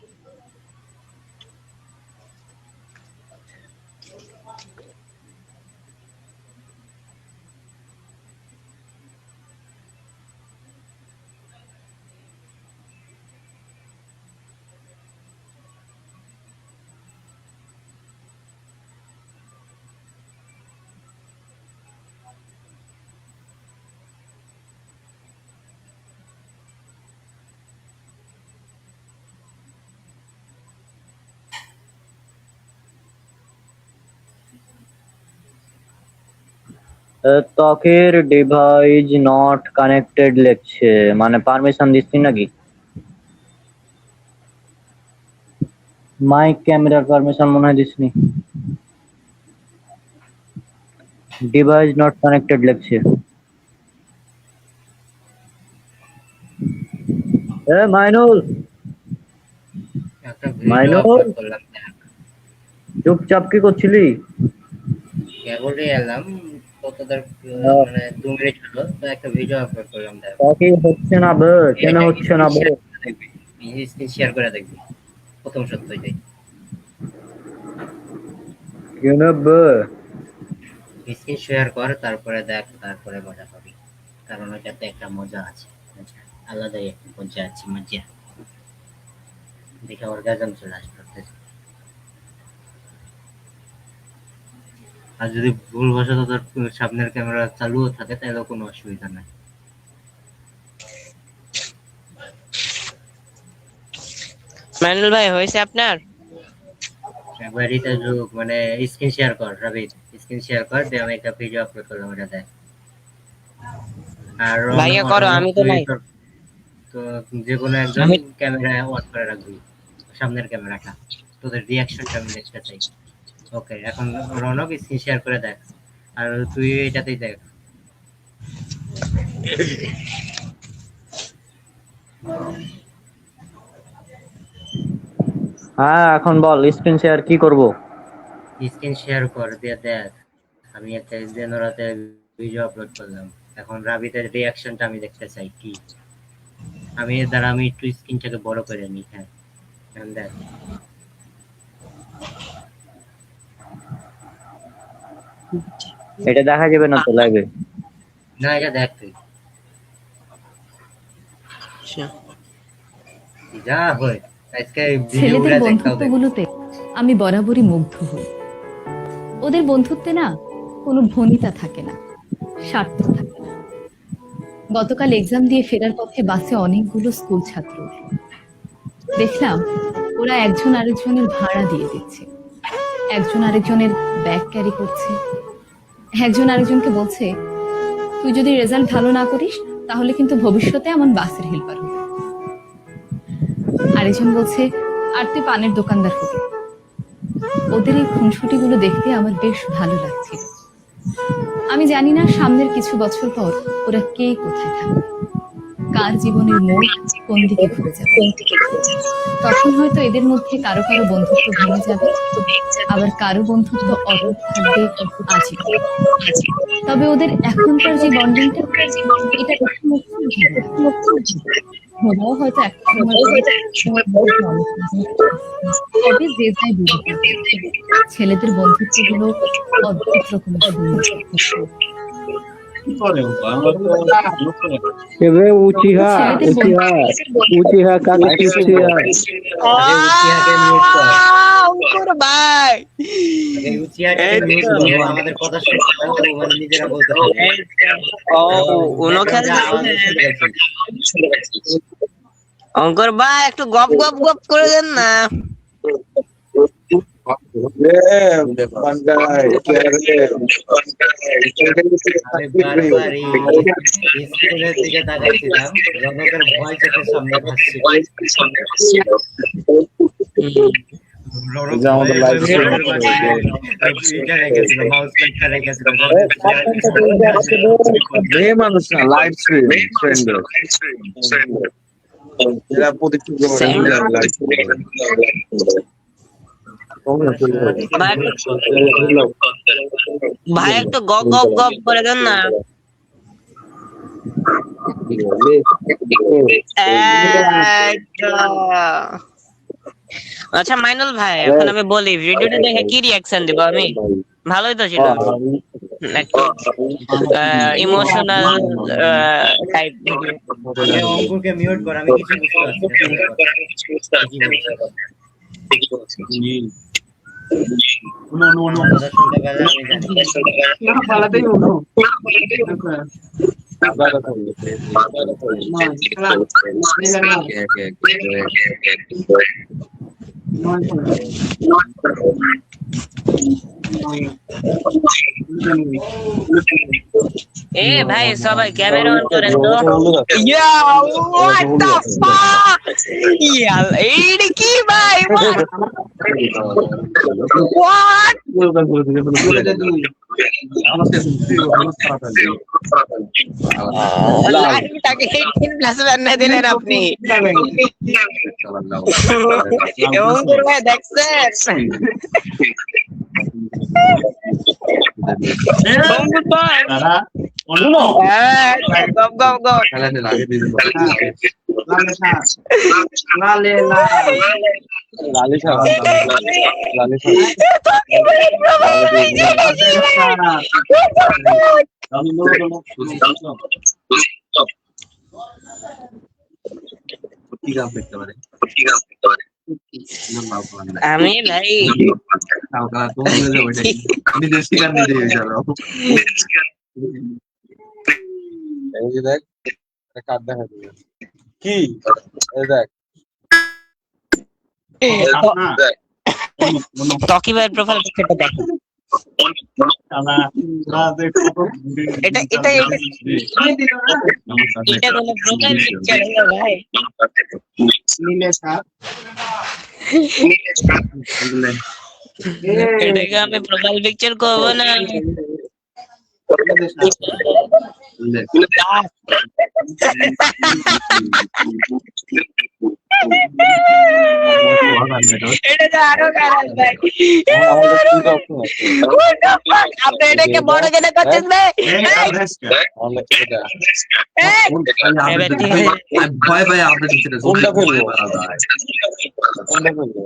ত্বকের ডিভাইস নট কানেক্টেড লেখছে, মানে পারমিশন দিচ্ছি নাকি? মাইক ক্যামেরার পারমিশন মনে হয় দিসনি। ডিভাইস নট কানেক্টেড লেখছে। মাইনুল, একটা ভিডিও মাইনুল আপলোড করলাম, চুপচাপ কি করছিলি? কেবলই এলাম কত তার মানে 2 মিনিট হলো, তো একটা ভিডিও আপলোড করলাম। ত্বকই হচ্ছে না বে, কেন হচ্ছে না বে? স্ক্রিন শেয়ার করে দেখবি প্রথম সত্যিটাই। কেন বে? স্ক্রিন শেয়ার কর, তারপরে দেখ, তারপরে মজা পাবি। কারণ ওইটাতে একটা মজা আছে, আলাদাই একটা মজা আছে, মজা দেখে অর্গাজম চলে আসবে। আর যদি ভুলবশত তোর সামনের ক্যামেরা চালুও থাকে তাহলে কোনো অসুবিধা নাই। মাইনুল ভাই হয়েছে আপনার? একবারই তো যোগ মানে স্ক্রিন শেয়ার কর রাবিদ, স্ক্রিন শেয়ার কর দিয়ে আমি একটা ভিডিও আপলোড করলাম, এটা দেখ। আর ভাইয়া করো, আমি তো নাই। তো যে কোনো একজন আমি- ক্যামেরা অন করে রাখবি, সামনের ক্যামেরাটা, তোদের রিয়াকশনটা আমি দেখতে চাই। ওকে, এখন রনক স্ক্রিন শেয়ার করে দেখ, আর তুই এটাতেই দেখ। হ্যাঁ এখন বল স্ক্রিন শেয়ার কি করব? স্ক্রিন শেয়ার কর দিয়ে দেখ, আমি একটা জেনোরাতে ভিডিও আপলোড করলাম, এখন রাবিদের রিয়াকশনটা আমি দেখতে চাই কি। আমি এর দ্বারা আমি একটু স্ক্রিনটাকে বড় করে নিই। হ্যাঁ, এখন দেখ। এটা দেখা যাবে না তো লাইভে। না, এটা দেখ তুই যা হয় আজকে ছেলেদের ভিডিওগুলো দেখতে হবে। বন্ধুত্বগুলোতে আমি বরাবরই মুগ্ধ হই। ওদের বন্ধুত্বে না কোনো ভনিতা থাকে না, স্বার্থ থাকে না। গতকাল এক্সাম দিয়ে ফেরার পথে বাসে অনেকগুলো স্কুল ছাত্র উঠল। দেখলাম ওরা একজন আরেকজনের ভাড়া দিয়ে দিচ্ছে, একজন আরেকজনের ব্যাগ ক্যারি করছে, একজন আরেকজনকে বলছে তুই যদি রেজাল্ট ভালো না করিস তাহলে কিন্তু ভবিষ্যতে আমার বাসের হেল্পার হবে। আরেকজন বলছে আর তুই পানের দোকানদার হবি। ওদের এই খুনসুটিগুলো দেখতে আমার বেশ ভালো লাগছিল। আমি জানি না সামনের কিছু বছর পর ওরা কে কোথায় থাকবে, কার জীবনের মোড় কোন দিকে ঘুরে যাবে। তখন হয়তো এদের মধ্যে কারো কারো বন্ধুত্ব ভেঙে যাবে, আবার কারো বন্ধুত্ব অটুট থাকবে আজীবন। তবে ওদের এখনকার যে বন্ডিংটা, এটা ওরাও হয়তো একটা সময় তবে যে যাই বুঝতে, ছেলেদের বন্ধুত্ব গুলো অদ্ভুত রকমের সুন্দর। এবে উচিহা কাকে উচিহা উচিয়াকে মিউট কর, অঙ্কুর ভাই, উচিয়াকে মিউট কর, আমাদের কথা শুনতে হবে, মানে নিজেরা বলতে হবে। অঙ্কুর ভাই একটু গপ গপ গপ করে দেন না। আমি বারবার এই স্কুলের দিকে তাকাচ্ছিলাম, রনকের ভয় চোখের সামনে ভাসছিল। মানুষ না লাইভ স্ট্রিম এরা ভাই একটু গপ গপ গপ করে দেন না। এই তো। আচ্ছা মাইনুল ভাই, এখন আমি বলি ভিডিওটা দেখে কি রিয়াকশন দিব আমি? ভালোই তো ছিল, একটু ইমোশনাল টাইপ ভিডিও। অঙ্কুরকে মিউট কর, আমি কিছু বুঝতে পারছি না। কথা শুনতে পেলে আমি এ ভাই সবাই ক্যামেরা অন করেন তো। ইয়া হোয়াট দ্য ফাক, ইয়া এইটা কি ভাই, হোয়াট লাইভটাকে 18+ বানিয়ে দিলেন আপনি। অঙ্কুর ভাই দেখছেন? অঙ্কুর ভাই গপ গপ গপ। আমি ভাই কি দেখ টকি ভাইয়ের প্রোফাইল পিকচারটা দেখেন। এটা এটা এটা এটা কোনো প্রোফাইল পিকচার হলো ভাই? এটাকে আমি প্রোফাইল পিকচার করবো না। এটা তো আরো খারাপ ভাই। What the fuck? আপনি এটাকে বড় কেন করছেন ভাই? এবার ঠিক আছে। ভয় ভয় আপনি কোনটা ফেলবো? কোনটা ফেলবো?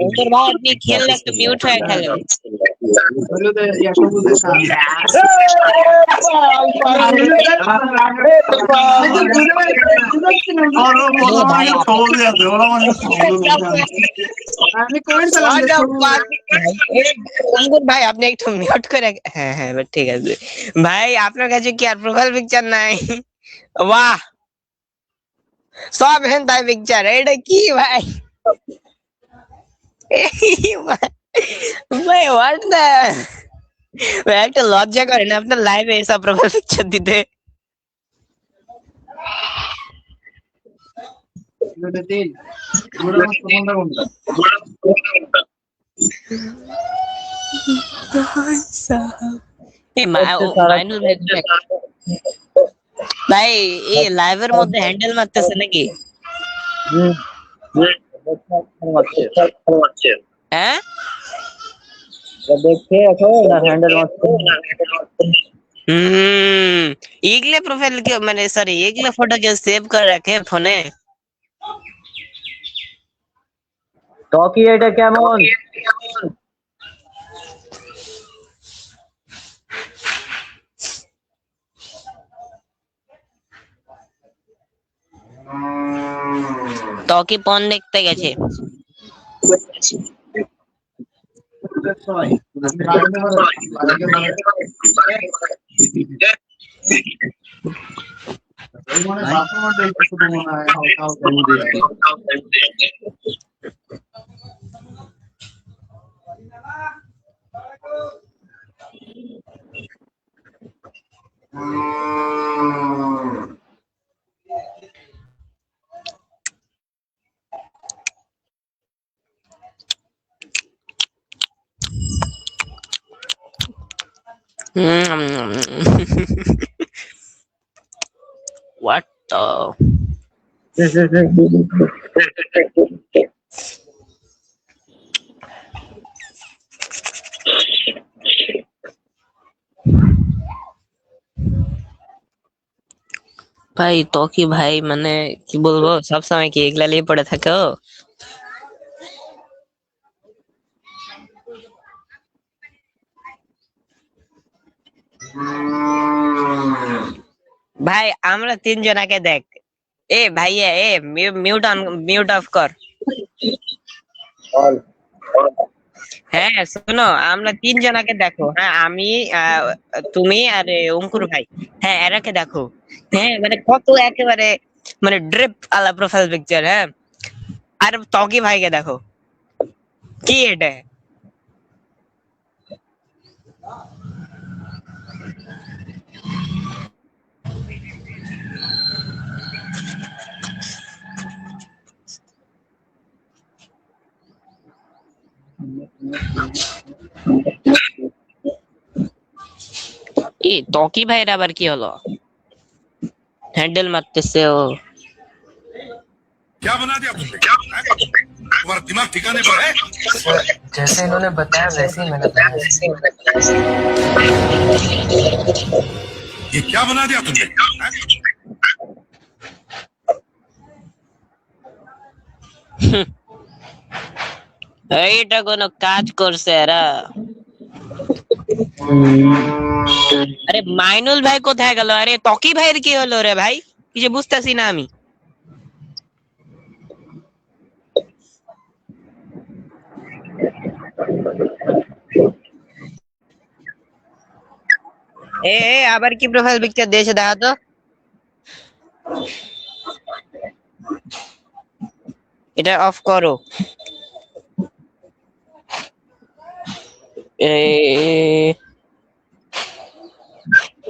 ওদের ভাই আপনি খেললে একটু মিউট হয়ে খেলেন। What the fuck? অঙ্কুর ভাই আপনি একটু মিউট করে, হ্যাঁ হ্যাঁ এবার ঠিক আছে ভাই। আপনার কাছে কি আর প্রোফাইল পিকচার নাই? বাহ, সব হেন্তাই পিকচার। এটা কি ভাই? ভাই হোয়াট দ্য, ভাই একটা লজ্জা করেন আপনার লাইভে এসব প্রোফাইল পিকচার দিতে। মাইনুল ভাই ভাই এই লাইভের মধ্যে হ্যান্ডেল মারতেছে নাকি? হ্যাঁ দেখে এখন হ্যান্ডেল মারছে। এগুলো প্রোফাইল কে মানে সরি এগুলো ফটো কে সেভ করে রাখে ফোনে? টকি এটা কেমন? টকি পন দেখতে গেছে। What the? ভাই তো কি ভাই মানে কি বলবো, সব সময় কি এগুলা নিয়ে পড়ে থাকো? ভাই আমরা তিনজনাকে দেখ, এ ভাইয়া এ মিউট অফ কর। হ্যাঁ শোনো, আমরা তিনজনাকে দেখো, হ্যাঁ আমি তুমি আর অঙ্কুর ভাই, হ্যাঁ এরাকে দেখো। হ্যাঁ মানে কত একেবারে মানে ড্রিপ আলা প্রোফাইল পিকচার। হ্যাঁ আর তকি ভাইকে দেখো, কি এটা? এ তকি ভাইয়ের আবার কি হলো? হ্যান্ডেল মারতেছে ও। क्या बना दिया तुमने? तुम्हारा दिमाग ठिकाने पर है? जैसे इन्होंने बताया वैसे ही मैंने बताया। ये क्या बना दिया तुमने? এইটা কোনো কাজ করছে এরা? আরে মাইনুল ভাই কোথায় গেল? আরে তকি ভাইয়ের কি হলো রে ভাই? কিছু বুঝতেছি না আমি। আবার কি প্রোফাইল পিকচার দিয়েছে দেখা তো। এটা অফ করো।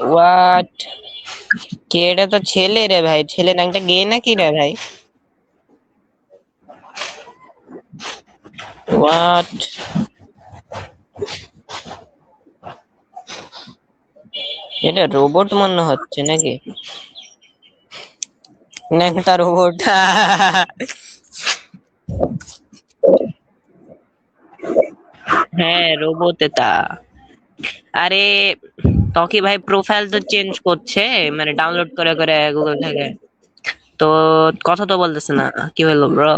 হোয়াট? কে? এটা তো ছেলে রে ভাই, ছেলে না, একটা গে নাকি রে ভাই? হোয়াট? এটা রোবট মনে হচ্ছে নাকি? না, একটা রোবট। হ্যাঁ, রোবট এটা। আরে তকি ভাই প্রোফাইল তো চেঞ্জ করছে, মানে ডাউনলোড করে করে গুগল থেকে। তো কথা তো বলতেছে না, কি হলো ব্রো?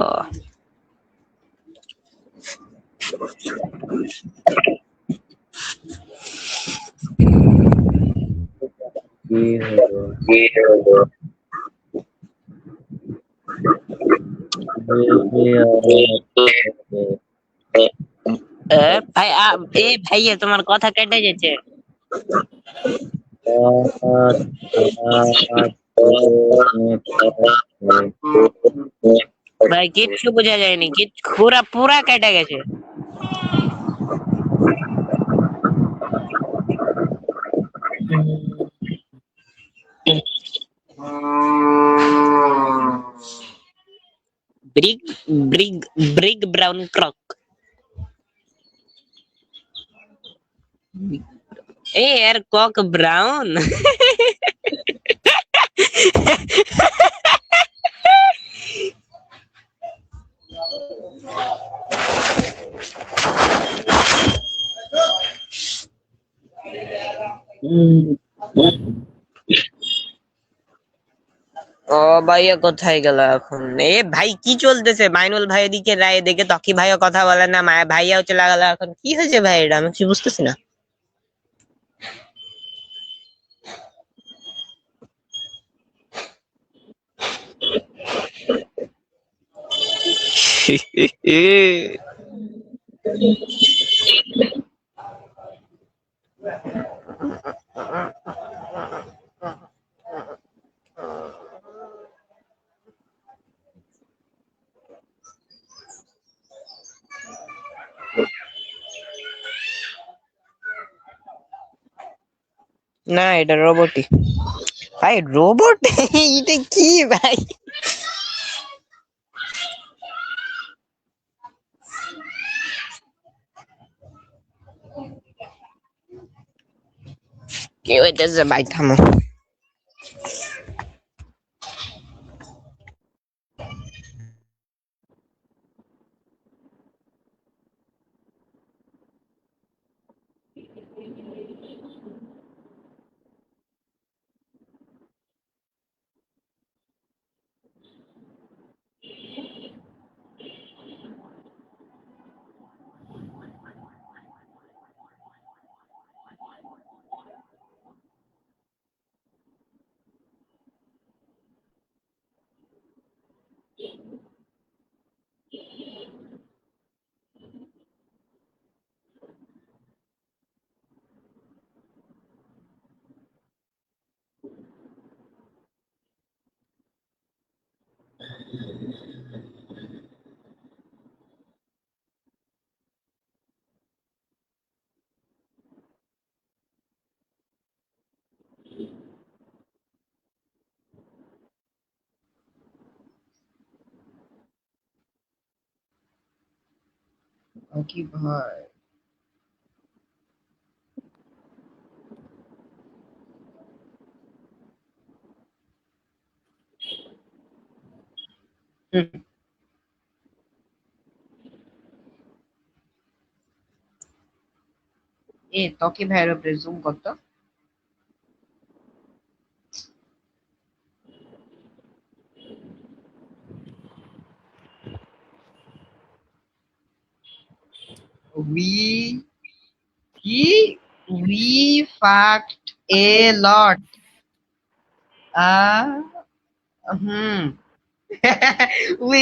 কি হলো? ভাই এ ভাইয়া তোমার কথা কেটে গেছে ভাই, কিচ্ছু বোঝা যায়নি, কিচ্ছু পুরা পুরা কেটে গেছে। ব্রিগ ব্রিগ ব্রিগ ব্রাউন ক্রক। এ এর কক ব্রাউন। ও ভাইয়া কোথায় গেল এখন? এ ভাই কি চলতেছে? মাইনুল ভাই এদিকে রায় দেখে তকি ভাইয়া কথা বলে না, মায়া ভাইয়াও চলে গেল। এখন কি হয়েছে ভাই? এটা আমি কিছু বুঝতেছি না। না, এটা রোবটই ভাই, রোবট। এটা কি ভাই? কি হইতেছে ভাই? থামো। কি ভাই? এ তকি ভাইয়ের উপরে জুম করতো। We we fucked a lot. Ah hmm. we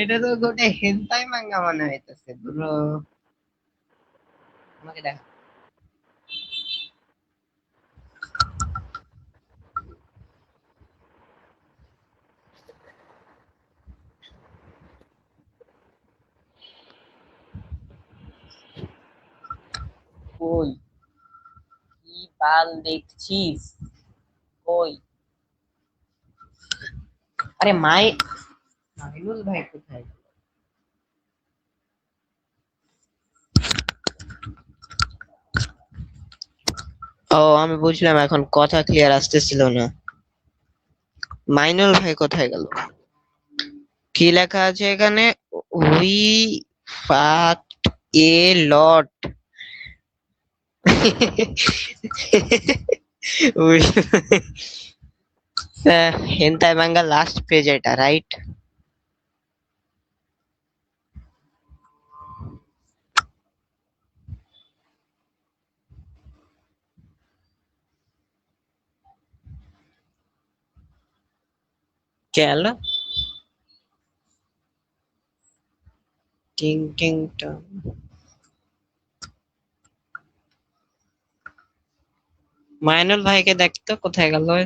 এটা তো গোটে হেন্তাই মাঙ্গা মনে হইতেছে ব্রো। আমাকে দেখ। কই কি বাল দেখছিস কই আরে মাইনুল ভাই কোথায় ও আমি বুঝলাম এখন কথা ক্লিয়ার আসতেছিল না মাইনুল ভাই কোথায় গেল কি লেখা আছে এখানে we fucked a lot hentai manga last page এটা রাইট গেল টিং টিং টং মাইনুল ভাইকে দেখতো কোথায় গেল তুই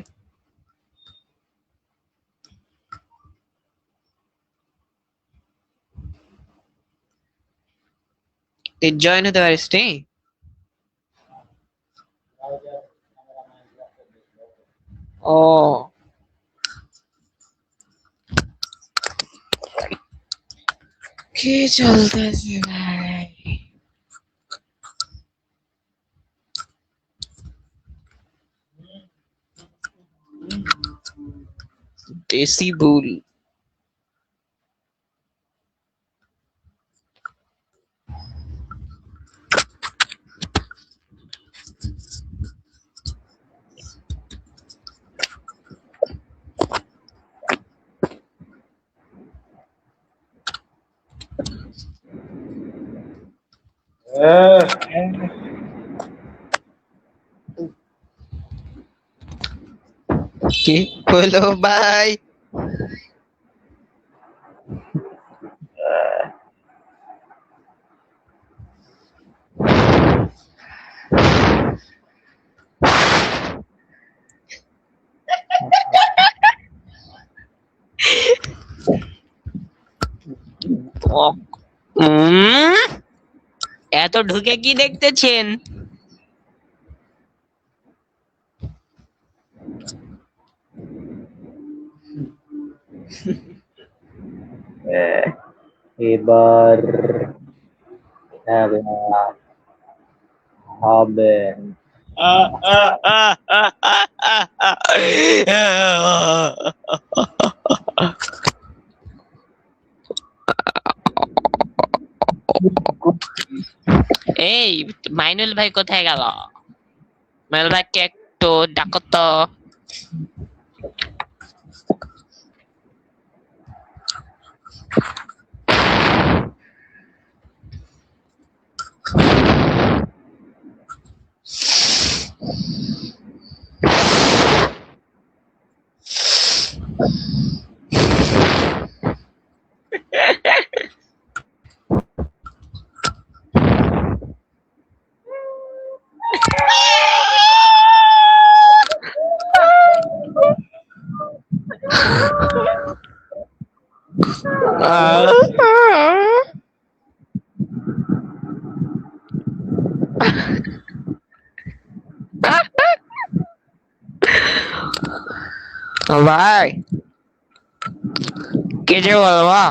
জয়েন হতে পারিস নি ও কি চলতেছে ভাই দেশি বুল কি হলো ভাই এত ঢুকে কি দেখতেছেন এবার হবে না, হবে এই মাইনুল ভাই কোথায় গেল মাইনুল ভাইকে একটু ডাকো তো ভাই কিছু বলবো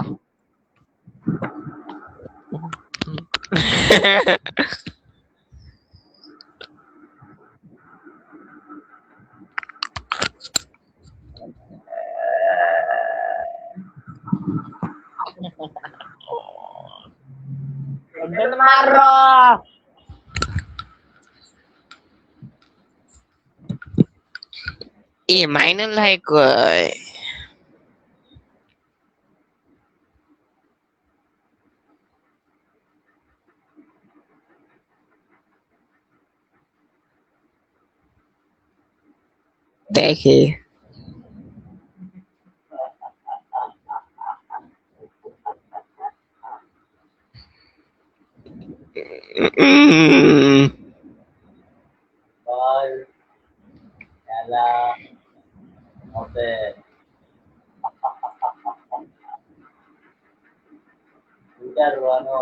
এ মাইনুল ভাই কই দেখি বল খেলা হবে দুটার বানো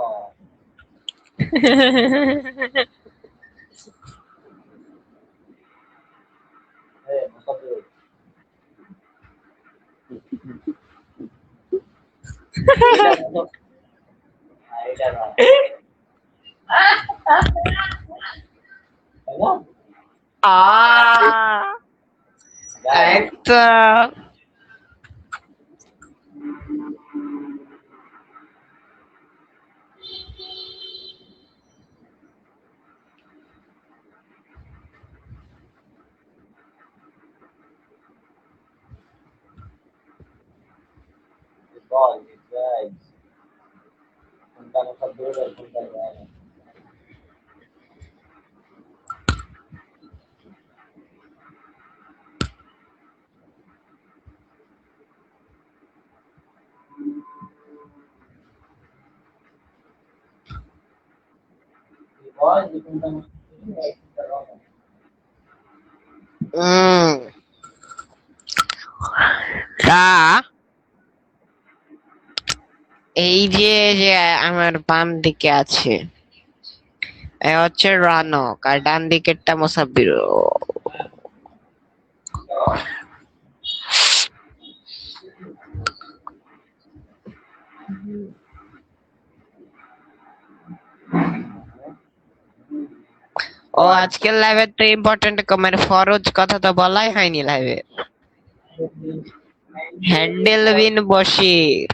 এটা না তাই না? একটা বল guys কোনটা সব দূরে কোনটা যায় না বল কোনটা তা এই যে যে আমার বাম দিকে আছে এ হচ্ছে রানক আর ডান দিকেরটা মোসাব্বির। ও আজকের লাইভে তো ইম্পর্টেন্ট মানে ফরজ কথা তো বলাই হয়নি লাইভে। Handle bin Bashir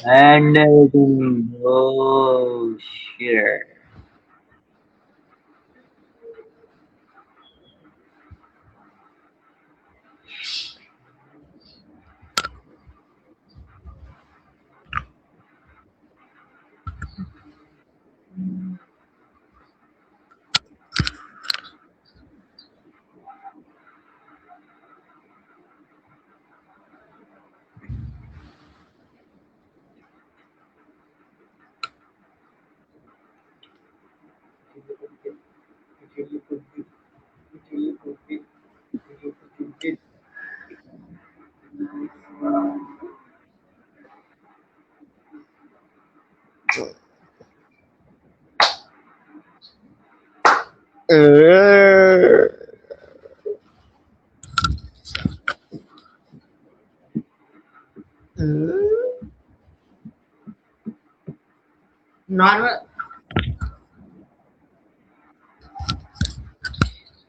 And oh shit.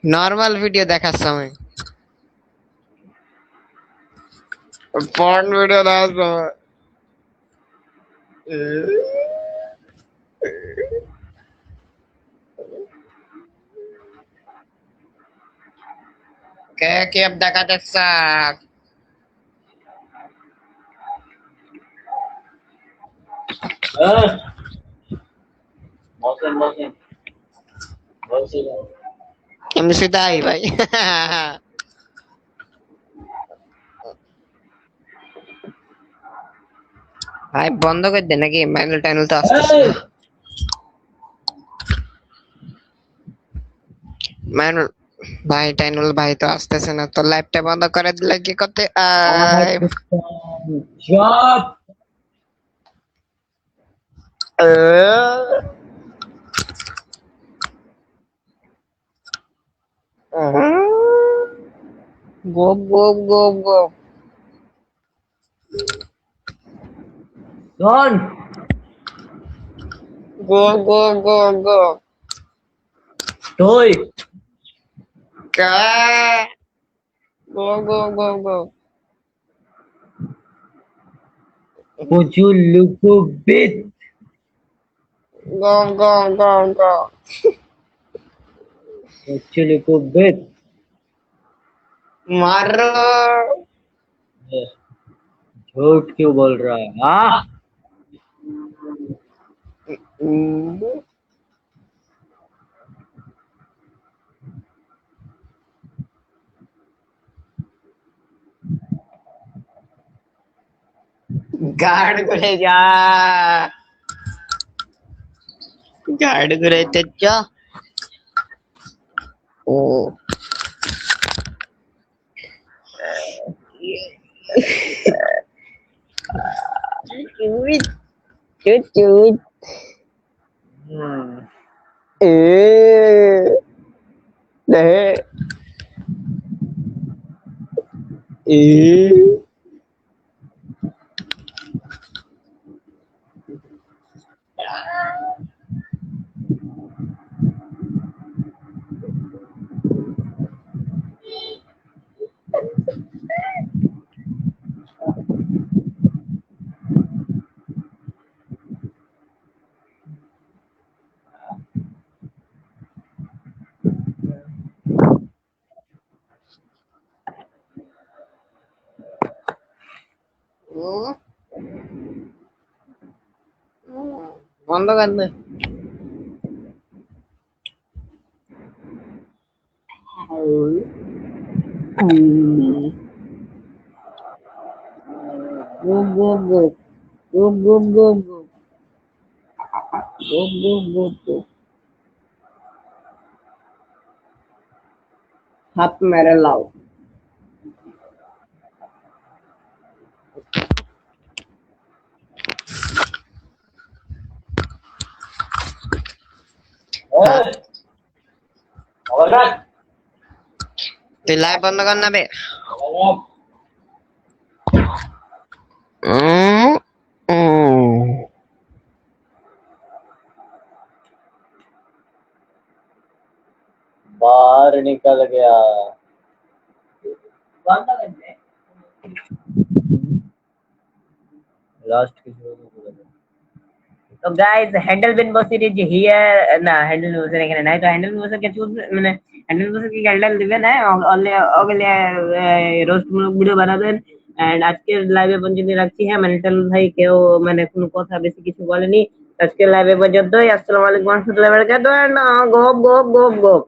Normal video দেখার সময় পর্ন ভিডিও দেখার সময় কে কে দেখা যাচ্ছে বসেন বসেন বলছি এমসি তাই ভাই ভাই বন্ধ করে দে নাকি ম্যানুয়াল টাইনুল তো আসতেছে না। ম্যানুয়াল ভাই টাইনুল ভাই তো আসতেছে না তো লাইভটা বন্ধ করে দিলে কি করতে Job. গো গো গো গো Son. গো গো গো গো Toy. কা গো গো গো গো Would you look a bit? Go go go go Would you look a bit? मारो झूठ क्यों बोल रहा है हाँ गार्ड করে যা গার্ড করে যা ও Cute, cute, cute. Đấy. বন্ধ কর দে। গুপ গুপ গুপ গুপ গুপ গুপ গুপ গুপ গুপ গুপ গুপ হাত মেরে লাও। তুই লাইভ বন্ধ কর না বে। बाहर निकल गया। लास्ट की তো guys handle bin Bashir is here না হ্যান্ডেল বসির এখানে নাই তো হ্যান্ডেল বসির কে চুজ মানে হ্যান্ডেল বসির কি হ্যান্ডেল দিবেন হ্যাঁ অনলি ওগুলি রোস্ট ভিডিও বানাবেন এন্ড আজকের লাইভে পর্যন্ত রাখছি হ্যাঁ মেন্টাল ভাই কেউ মানে কোনো কথা বেশি কিছু বলেনি আজকের লাইভে পর্যন্তই আসসালামু আলাইকুম ওয়া রাহমাতুল্লাহি ওয়া বারাকাতুহু গোপ গোপ গোপ গোপ